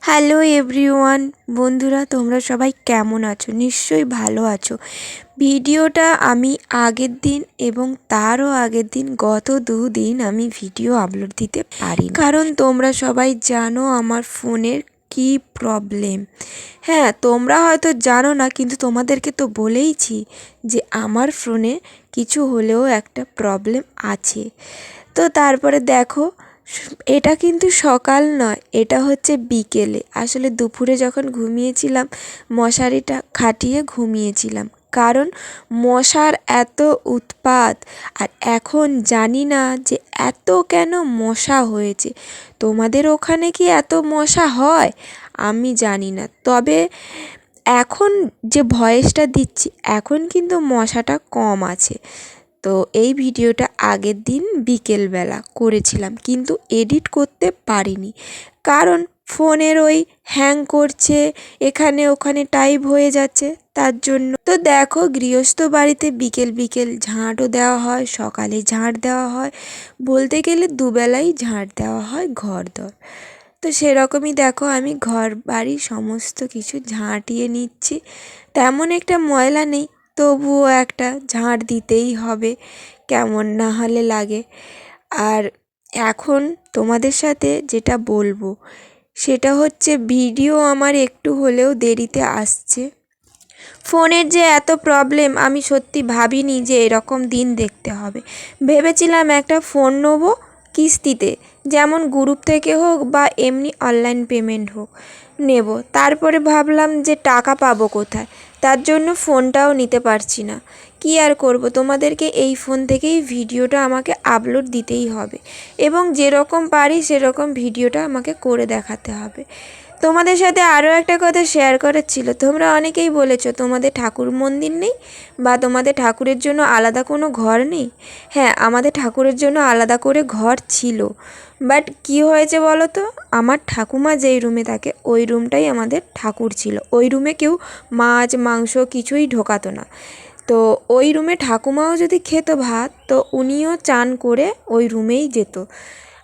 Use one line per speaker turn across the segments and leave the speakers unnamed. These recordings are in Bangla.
হ্যালো এভরিওয়ান, বন্ধুরা তোমরা সবাই কেমন আছো? নিশ্চয়ই ভালো আছো। ভিডিওটা আমি আগের দিন এবং তারও আগের দিন গত 2 দিন আমি ভিডিও আপলোড দিতে পারি, কারণ তোমরা সবাই জানো আমার ফোনের কি প্রবলেম। হ্যাঁ, তোমরা হয়তো জানো না, কিন্তু তোমাদেরকে তো বলেইছি যে আমার ফোনে কিছু হলেও একটা প্রবলেম আছে। তো তারপরে দেখো, এটা কিন্তু সকাল নয়, এটা হচ্ছে বিকেলে। আসলে দুপুরে যখন ঘুমিয়েছিলাম মশারিটা খাটিয়ে ঘুমিয়েছিলাম, কারণ মশার এত উৎপাত। আর এখন জানি না যে এত কেন মশা হয়েছে। তোমাদের ওখানে কি এত মশা হয়? আমি জানি না, তবে এখন যে ভয়েসটা দিচ্ছি এখন কিন্তু মশাটা কম আছে। তো এই ভিডিওটা আগের দিন বিকেলবেলা করেছিলাম, কিন্তু এডিট করতে পারিনি, কারণ ফোনের ওই হ্যাং করছে, এখানে ওখানে টাইপ হয়ে যাচ্ছে, তার জন্য। তো দেখো, গৃহস্থ বাড়িতে বিকেল বিকেল ঝাঁটও দেওয়া হয়, সকালে ঝাঁট দেওয়া হয়, বলতে গেলে দুবেলাই ঝাঁট দেওয়া হয় ঘরদোর। তো সেরকমই দেখো, আমি ঘর বাড়ি সমস্ত কিছু ঝাঁটিয়ে নিচ্ছি। তেমন একটা ময়লা নেই, তবুও একটা ঝাঁট দিতেই হবে, কেমন না হলে লাগে। আর এখন তোমাদের সাথে যেটা বলবো সেটা হচ্ছে, ভিডিও আমার একটু হলেও দেরিতে আসছে। ফোনের যে এত প্রবলেম আমি সত্যি ভাবিনি যে এরকম দিন দেখতে হবে। ভেবেছিলাম একটা ফোন নেবো কিস্তিতে, যেমন গ্রুপ থেকে হোক বা এমনি অনলাইন পেমেন্ট হোক নেব। তারপরে ভাবলাম যে টাকা পাবো কোথায়, তার জন্য ফোনটাও নিতে পারছি না। কি আর করব, তোমাদেরকে এই ফোন থেকেই ভিডিওটা আমাকে আপলোড দিতেই হবে, এবং যেরকম পারি সেরকম ভিডিওটা আমাকে করে দেখাতে হবে। তোমাদের সাথে আরও একটা কথা শেয়ার করার ছিল। তোমরা অনেকেই বলেছো তোমাদের ঠাকুর মন্দির নেই, বা তোমাদের ঠাকুরের জন্য আলাদা কোনো ঘর নেই। হ্যাঁ, আমাদের ঠাকুরের জন্য আলাদা করে ঘর ছিল, বাট কি হয়েছে বলো তো, আমার ঠাকুমা যেই রুমে থাকে ওই রুমটাই আমাদের ঠাকুর ছিল। ওই রুমে কেউ মাছ মাংস কিছুই ঢোকাতো না। তো ওই রুমে ঠাকুমাও যদি খেত ভাত, তো উনিও চান করে ওই রুমেই যেত।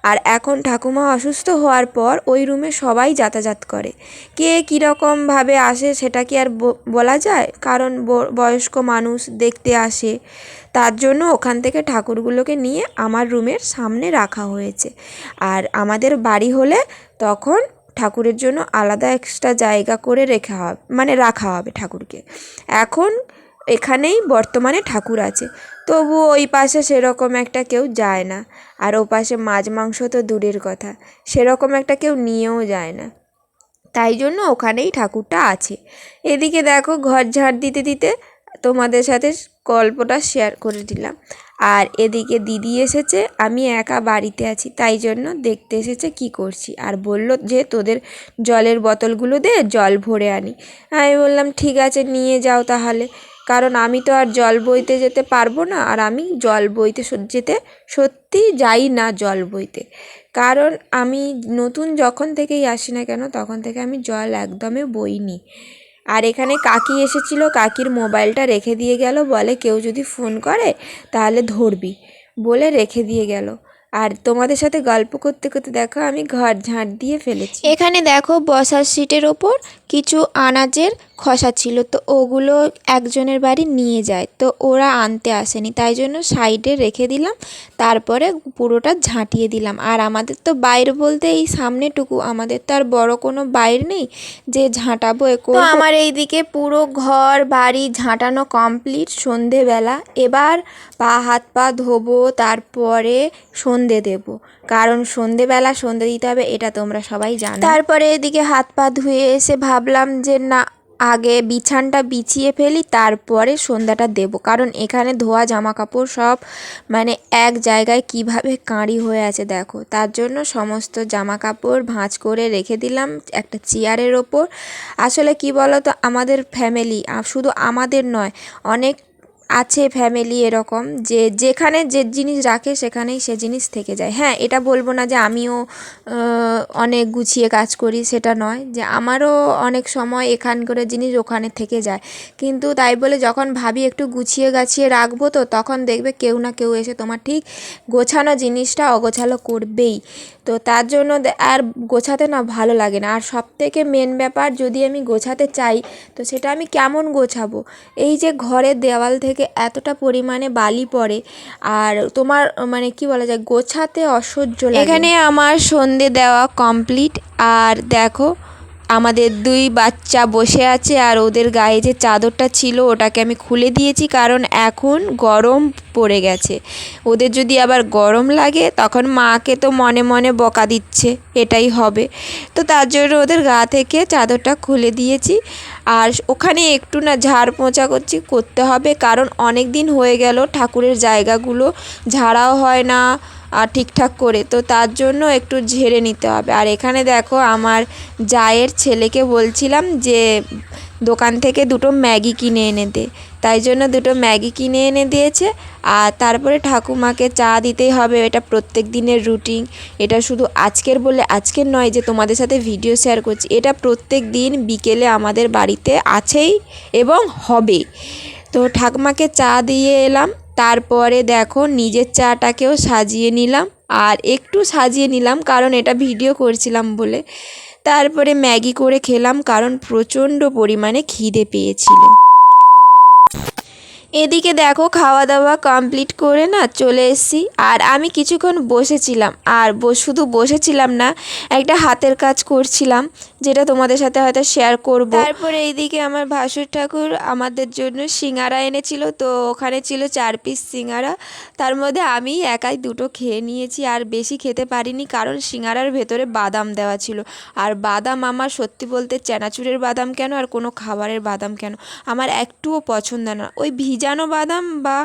আর এখন ঠাকুমা অসুস্থ হওয়ার পর ওই রুমে সবাই যাতায়াত করে। কে কীরকমভাবে আসে সেটা কি আর বলা যায়, কারণ বয়স্ক মানুষ দেখতে আসে, তার জন্য ওখান থেকে ঠাকুরগুলোকে নিয়ে আমার রুমের সামনে রাখা হয়েছে। আর আমাদের বাড়ি হলে তখন ঠাকুরের জন্য আলাদা এক্সট্রা জায়গা করে রাখা হবে ঠাকুরকে। এখন এখানেই বর্তমানে ঠাকুর আছে, তবু ওই পাশে সেরকম একটা কেউ যায় না। আর ও পাশে মাছ মাংস তো দূরের কথা, সেরকম একটা কেউ নিয়েও যায় না, তাই জন্য ওখানেই ঠাকুরটা আছে। এদিকে দেখো, ঘর ঝাড় দিতে দিতে তোমাদের সাথে গল্পটা শেয়ার করে দিলাম। আর এদিকে দিদি এসেছে, আমি একা বাড়িতে আছি, তাই জন্য দেখতে এসেছে কি করছি, আর বলল যে তোদের জলের বোতলগুলো দে, জল ভরে আনি। আমি বললাম ঠিক আছে নিয়ে যাও তাহলে, কারণ আমি তো আর জল বইতে যেতে পারবো না, আর আমি জল বইতে যেতে সত্যি যাই না জল বইতে, কারণ আমি নতুন যখন থেকেই আসি না কেন তখন থেকে আমি জল একদমই বইনি। আর এখানে কাকি এসেছিলো, কাকির মোবাইলটা রেখে দিয়ে গেল, বলে কেউ যদি ফোন করে তাহলে ধরবি, বলে রেখে দিয়ে গেল। আর তোমাদের সাথে গল্প করতে করতে দেখো আমি ঘর ঝাঁট দিয়ে ফেলেছি। এখানে দেখো বসার সিটের ওপর কিছু আনাজের খসা ছিল, তো ওগুলো একজনের বাড়ি নিয়ে যায়, তো ওরা আনতে আসেনি, তাই জন্য সাইডে রেখে দিলাম, তারপরে পুরোটা ঝাঁটিয়ে দিলাম। আর আমাদের তো বাইরে বলতে এই সামনেটুকু, আমাদের তো আর বড় কোনো বাইরে নেই যে ঝাঁটাবো এ করবো। তো আমার এইদিকে পুরো ঘর বাড়ি ঝাঁটানো কমপ্লিট সন্ধেবেলা। এবার হাত পা ধোবো, তারপরে সন্ধে দেব, কারণ সন্ধেবেলা সন্ধে দিতে হবে, এটা তোমরা সবাই জানো। তারপরে এদিকে হাত পা ধুয়ে এসে ভাবলাম যে না, আগে বিছানটা বিছিয়ে ফেলি, তারপরে সন্ধ্যাটা দেব, কারণ এখানে ধোয়া জামা কাপড় সব এক জায়গায় কিভাবে কাঁড়ি হয়ে আছে দেখো, তার জন্য সমস্ত জামা কাপড় ভাঁজ করে রেখে দিলাম একটা চেয়ারের ওপর। আসলে কি বলো তো, আমাদের ফ্যামিলি, শুধু আমাদের নয়, অনেক আছে ফ্যামিলি এরকম যে যেখানে যে জিনিস রাখে সেখানেই সে জিনিস থেকে যায়। হ্যাঁ, এটা বলবো না যে আমিও অনেক গুছিয়ে কাজ করি, সেটা নয়, যে আমারও অনেক সময় এখানকার জিনিস ওখানে থেকে যায়, কিন্তু তাই বলে যখন ভাবি একটু গুছিয়ে গাছিয়ে রাখবো তো তখন দেখবে কেউ না কেউ এসে তোমার ঠিক গোছানো জিনিসটা অগোছালো করবেই। তো তার জন্য আর গোছাতে না ভালো লাগে না। আর সবথেকে মেন ব্যাপার, যদি আমি গোছাতে চাই তো সেটা আমি কেমন গোছাবো? এই যে ঘরের দেওয়াল থেকে এতটা পরিমাণে বালি পড়ে, আর তোমার মানে কি বলা যায়, গোছাতে অসহ্য লাগে। এখানে আমার সন্ধে দেওয়া কমপ্লিট। আর দেখো আমাদের 2 বাচ্চা বসে আছে, আর ওদের গায়ে যে চাদরটা ছিল ওটাকে আমি খুলে দিয়েছি, কারণ এখন গরম পড়ে গেছে। ওদের যদি আবার গরম লাগে তখন মাকে তো মনে মনে বকা দিচ্ছে, এটাই হবে। তো তার জন্য ওদের গা থেকে চাদরটা খুলে দিয়েছি। আর ওখানে একটু না ঝাড় পোঁছা করতে হবে, কারণ অনেক দিন হয়ে গেল ঠাকুরের জায়গাগুলো ঝাড়াও হয় না আর ঠিকঠাক করে, তো তার জন্য একটু ঝেড়ে নিতে হবে। আর এখানে দেখো আমার জায়ের ছেলেকে বলছিলাম যে দোকান থেকে 2টো ম্যাগি কিনে এনে দে, তাই জন্য 2টো ম্যাগি কিনে এনে দিয়েছে। আর তারপরে ঠাকুমাকে চা দিতেই হবে, এটা প্রত্যেক দিনের রুটিন। এটা শুধু আজকের বলে আজকের নয় যে তোমাদের সাথে ভিডিও শেয়ার করছি, এটা প্রত্যেক দিন বিকেলে আমাদের বাড়িতে আছেই এবং হবে। তো ঠাকুমাকে চা দিয়ে এলাম, তারপরে দেখো নিজের চাটাকেও সাজিয়ে নিলাম, আর একটু সাজিয়ে নিলাম কারণ এটা ভিডিও করছিলাম বলে। তারপরে ম্যাগি করে খেলাম, কারণ প্রচণ্ড পরিমাণে খিদে পেয়েছিল। এদিকে দেখো খাওয়া দাওয়া কমপ্লিট করে না চলে এসেছি। আর আমি কিছুক্ষণ বসেছিলাম, আর শুধু বসেছিলাম না, একটা হাতের কাজ করছিলাম, যেটা তোমাদের সাথে হয়তো শেয়ার করব। তারপরে এইদিকে আমার ভাসুর ঠাকুর আমাদের জন্য সিঙ্গারা এনেছিল, তো ওখানে ছিল 4 পিস সিঙ্গারা। তার মধ্যে আমি একাই 2টো খেয়ে নিয়েছি, আর বেশি খেতে পারিনি, কারণ সিঙ্গারার ভেতরে বাদাম দেওয়া ছিল। আর বাদাম আমার সত্যি বলতে চানাচুরের বাদাম কেন আর কোনো খাবারের বাদাম কেন আমার একটুও পছন্দ না। ওই ভিজানো বাদাম বা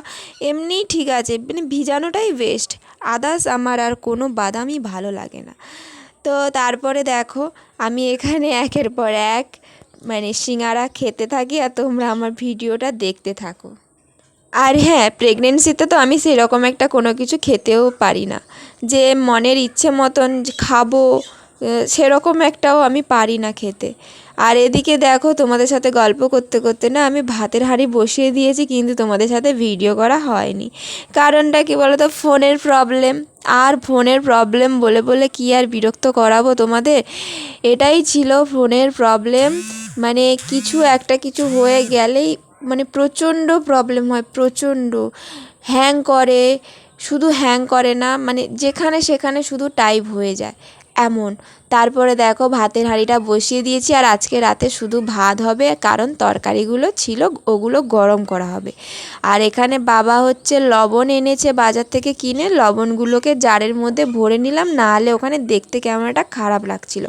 এমনিই ঠিক আছে, মানে ভিজানোটাই বেস্ট, আদার্স আমার আর কোনো বাদামই ভালো লাগে না। তো তারপরে দেখো আমি এখানে একের পর এক মানে সিঙ্গারা খেতে থাকি, আর তোমরা আমার ভিডিওটা দেখতে থাকো। আর হ্যাঁ, প্রেগনেন্সিতে তো আমি সেরকম একটা কোনো কিছু খেতেও পারি না, যে মনের ইচ্ছে মতন খাবো সেরকম একটাও আমি পারি না খেতে। আর এদিকে দেখো তোমাদের সাথে গল্প করতে করতে না আমি ভাতের হাঁড়ি বসিয়ে দিয়েছি, কিন্তু তোমাদের সাথে ভিডিও করা হয়নি। কারণটা কি বলো তো, ফোনের প্রবলেম। আর ফোনের প্রবলেম বলে বলে কি আর বিরক্ত করাবো তোমাদের, এটাই ছিল ফোনের প্রবলেম। মানে কিছু হয়ে গেলেই মানে প্রচণ্ড প্রবলেম হয়, প্রচণ্ড হ্যাং করে। শুধু হ্যাং করে না, মানে যেখানে সেখানে শুধু টাইপ হয়ে যায় এমন। তারপরে দেখো ভাতের হাঁড়িটা বসিয়ে দিয়েছি, আর আজকে রাতে শুধু ভাত হবে, কারণ তরকারিগুলো ছিল ওগুলো গরম করা হবে। আর এখানে বাবা হচ্ছে লবণ এনেছে বাজার থেকে কিনে, লবণগুলোকে জারের মধ্যে ভরে নিলাম, নাহলে ওখানে দেখতে কেমন একটা খারাপ লাগছিল।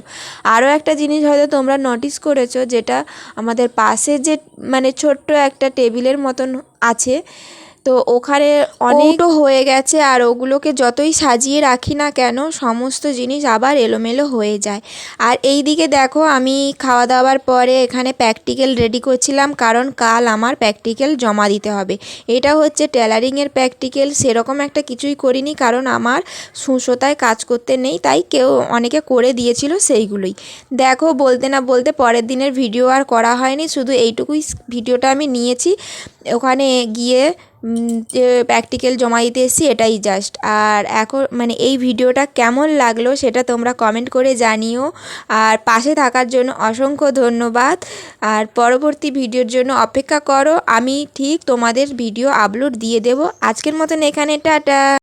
আরও একটা জিনিস হয়তো তোমরা নোটিস করেছো, যেটা আমাদের পাশে যে মানে ছোট্ট একটা টেবিলের মতন আছে, তো ওখানে অনেকটা হয়ে গেছে, আর ওগুলোকে যতই সাজিয়ে রাখি না কেন সমস্ত জিনিস আবার এলোমেলো হয়ে যায়। আর এই দিকে দেখো আমি খাওয়া দাওয়ার পরে এখানে প্র্যাকটিক্যাল রেডি করছিলাম, কারণ কাল আমার প্র্যাকটিক্যাল জমা দিতে হবে। এটা হচ্ছে টেলারিংয়ের প্র্যাকটিক্যাল, সেরকম একটা কিছুই করিনি, কারণ আমার সুতোয় কাজ করতে নেই, তাই অনেকে করে দিয়েছিল সেইগুলোই। দেখো বলতে না বলতে পরের দিনের ভিডিও আর করা হয়নি, শুধু এইটুকুই ভিডিওটা আমি নিয়েছি। ওখানে গিয়ে যে প্র্যাকটিক্যাল জমা দিতে এসেছি এটাই জাস্ট। আর এখন মানে এই ভিডিওটা কেমন লাগলো সেটা তোমরা কমেন্ট করে জানিও, আর পাশে থাকার জন্য অসংখ্য ধন্যবাদ। আর পরবর্তী ভিডিওর জন্য অপেক্ষা করো, আমি ঠিক তোমাদের ভিডিও আপলোড দিয়ে দেবো। আজকের মতন এখানে টাটা।